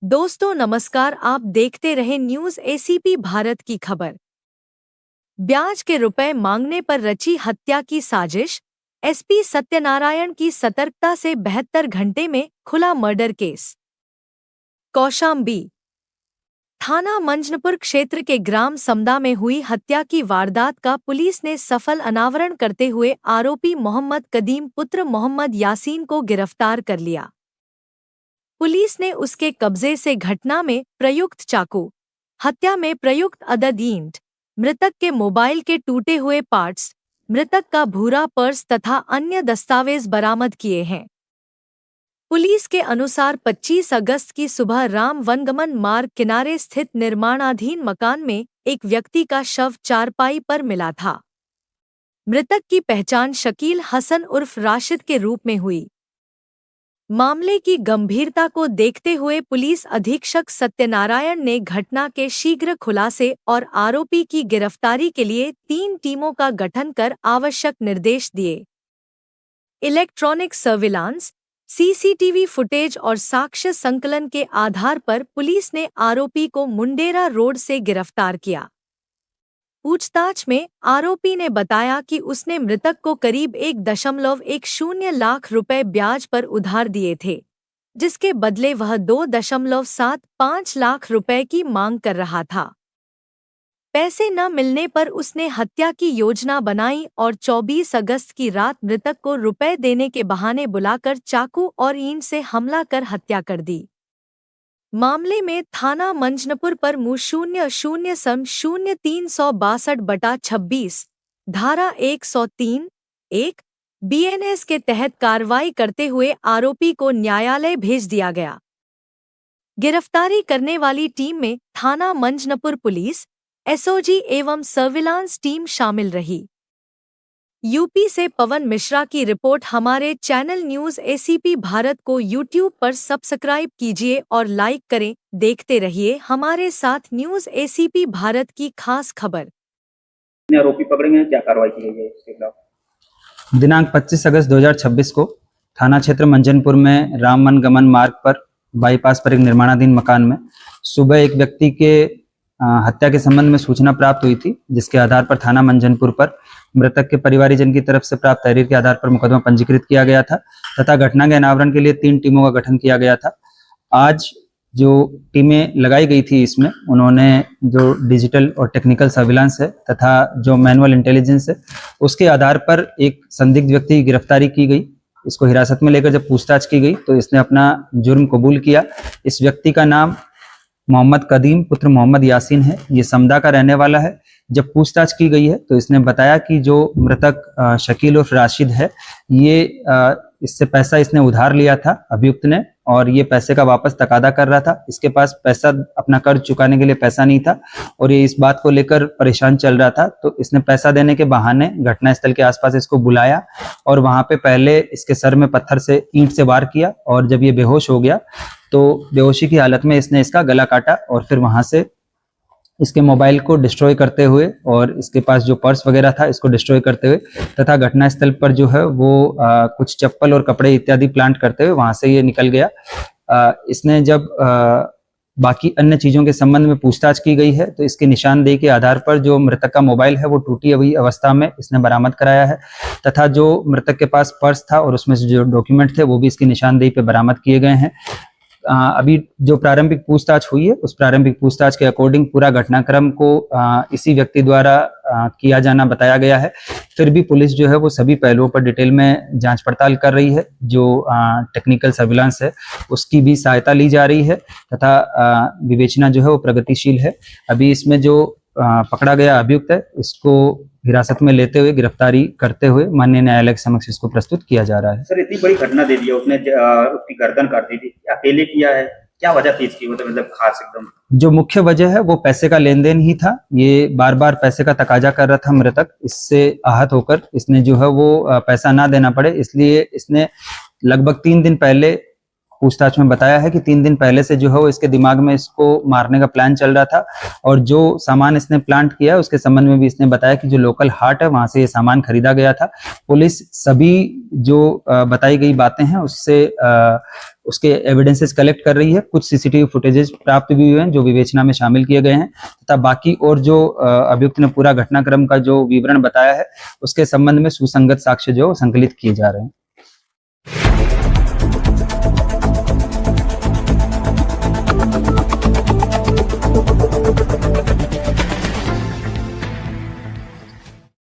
दोस्तों नमस्कार, आप देखते रहे न्यूज एसीपी भारत की खबर। ब्याज के रुपए मांगने पर रची हत्या की साजिश, एसपी सत्यनारायण की सतर्कता से 72 घंटे में खुला मर्डर केस। कौशाम्बी थाना मंजनपुर क्षेत्र के ग्राम समदा में हुई हत्या की वारदात का पुलिस ने सफल अनावरण करते हुए आरोपी मोहम्मद कदीम पुत्र मोहम्मद यासीन को गिरफ्तार कर लिया। पुलिस ने उसके कब्जे से घटना में प्रयुक्त चाकू, हत्या में प्रयुक्त अदद ईंट, मृतक के मोबाइल के टूटे हुए पार्ट्स, मृतक का भूरा पर्स तथा अन्य दस्तावेज बरामद किए हैं। पुलिस के अनुसार 25 अगस्त की सुबह राम वनगमन मार्ग किनारे स्थित निर्माणाधीन मकान में एक व्यक्ति का शव चारपाई पर मिला था। मृतक की पहचान शकील हसन उर्फ राशिद के रूप में हुई। मामले की गंभीरता को देखते हुए पुलिस अधीक्षक सत्यनारायण ने घटना के शीघ्र खुलासे और आरोपी की गिरफ्तारी के लिए 3 टीमों का गठन कर आवश्यक निर्देश दिए। इलेक्ट्रॉनिक सर्विलांस, सीसीटीवी फुटेज और साक्ष्य संकलन के आधार पर पुलिस ने आरोपी को मुंडेरा रोड से गिरफ्तार किया। पूछताछ में आरोपी ने बताया कि उसने मृतक को करीब 1.10 लाख रुपए ब्याज पर उधार दिए थे, जिसके बदले वह 2.75 लाख रुपए की मांग कर रहा था। पैसे न मिलने पर उसने हत्या की योजना बनाई और 24 अगस्त की रात मृतक को रुपए देने के बहाने बुलाकर चाकू और ईंट से हमला कर हत्या कर दी। मामले में थाना मंजनपुर पर मु/0/0362/26 धारा 103(1) बीएनएस के तहत कार्रवाई करते हुए आरोपी को न्यायालय भेज दिया गया। गिरफ्तारी करने वाली टीम में थाना मंजनपुर पुलिस, एसओजी एवं सर्विलांस टीम शामिल रही। यूपी से पवन मिश्रा की रिपोर्ट। हमारे चैनल न्यूज एसीपी भारत को यूट्यूब पर सब्सक्राइब कीजिए और लाइक करें। देखते रहिए हमारे साथ न्यूज एसीपी भारत की खास खबर। आरोपी पकड़े गए, क्या कार्रवाई की गई है इसके खिलाफ? दिनांक 25 अगस्त 2026 को थाना क्षेत्र मंजनपुर में राम वनगमन मार्ग पर बाईपास पर एक निर्माणाधीन मकान में सुबह एक व्यक्ति के हत्या के संबंध में सूचना प्राप्त हुई थी, जिसके आधार पर थाना मंजनपुर पर मृतक के परिवारीजन की तरफ से प्राप्त तहरीर के आधार पर मुकदमा पंजीकृत किया गया था तथा घटना के अनावरण के लिए 3 टीमों का गठन किया गया था। आज जो टीमें लगाई गई थी, इसमें उन्होंने जो डिजिटल और टेक्निकल सर्विलांस है तथा जो मैनुअल इंटेलिजेंस है, उसके आधार पर एक संदिग्ध व्यक्ति की गिरफ्तारी की गई। इसको हिरासत में लेकर जब पूछताछ की गई तो इसने अपना जुर्म कबूल किया। इस व्यक्ति का नाम मोहम्मद कदीम पुत्र मोहम्मद यासीन है। ये समदा का रहने वाला है। जब पूछताछ की गई है तो इसने बताया कि जो मृतक शकील उर्फ राशिद है, ये इससे पैसा इसने उधार लिया था अभियुक्त ने, और ये पैसे का वापस तकादा कर रहा था। इसके पास पैसा, अपना कर्ज चुकाने के लिए पैसा नहीं था और ये इस बात को लेकर परेशान चल रहा था। तो इसने पैसा देने के बहाने घटनास्थल के आसपास इसको बुलाया और वहां पे पहले इसके सर में पत्थर से, ईंट से वार किया, और जब ये बेहोश हो गया तो बेहोशी की हालत में इसने इसका गला काटा और फिर वहां से इसके मोबाइल को डिस्ट्रॉय करते हुए और इसके पास जो पर्स वगैरह था इसको डिस्ट्रॉय करते हुए तथा घटनास्थल पर जो है वो कुछ चप्पल और कपड़े इत्यादि प्लांट करते हुए वहां से ये निकल गया। इसने जब बाकी अन्य चीजों के संबंध में पूछताछ की गई है तो इसकी निशानदेही के आधार पर जो मृतक का मोबाइल है वो टूटी हुई अवस्था में इसने बरामद कराया है तथा जो मृतक के पास पर्स था और उसमें जो डॉक्यूमेंट थे वो भी इसकी निशानदेही पे बरामद किए गए हैं। अभी जो प्रारंभिक पूछताछ हुई है उस प्रारंभिक पूछताछ के अकॉर्डिंग पूरा घटनाक्रम को इसी व्यक्ति द्वारा किया जाना बताया गया है। फिर भी पुलिस जो है वो सभी पहलुओं पर डिटेल में जांच पड़ताल कर रही है। जो टेक्निकल सर्विलांस है उसकी भी सहायता ली जा रही है तथा विवेचना जो है वो प्रगतिशील है। अभी इसमें जो पकड़ा गया अभियुक्त है, इसको हिरासत में लेते हुए, गिरफ्तारी करते हुए माननीय न्यायालय के समक्ष इसको प्रस्तुत किया जा रहा है। सर, इतनी बड़ी घटना दे दी है, उसने उसकी गर्दन काट दी थी, अकेले किया है, क्या वजह थी इसकी? मतलब खास एकदम जो मुख्य वजह है वो पैसे का लेन देन ही था। ये बार बार पैसे का तकाजा कर रहा था मृतक। इससे आहत होकर इसने जो है वो पैसा ना देना पड़े, इसलिए इसने लगभग 3 दिन पहले पूछताछ में बताया है कि 3 दिन पहले से जो है वो इसके दिमाग में इसको मारने का प्लान चल रहा था, और जो सामान इसने प्लांट किया उसके संबंध में भी इसने बताया कि जो लोकल हाट है वहां से ये सामान खरीदा गया था। पुलिस सभी जो बताई गई बातें हैं उससे उसके एविडेंसेस कलेक्ट कर रही है। कुछ सीसीटीवी फुटेजेस प्राप्त भी हुए हैं जो विवेचना में शामिल किए गए हैं, तथा बाकी और जो अभियुक्त ने पूरा घटनाक्रम का जो विवरण बताया है उसके संबंध में सुसंगत साक्ष्य जो संकलित किए जा रहे हैं।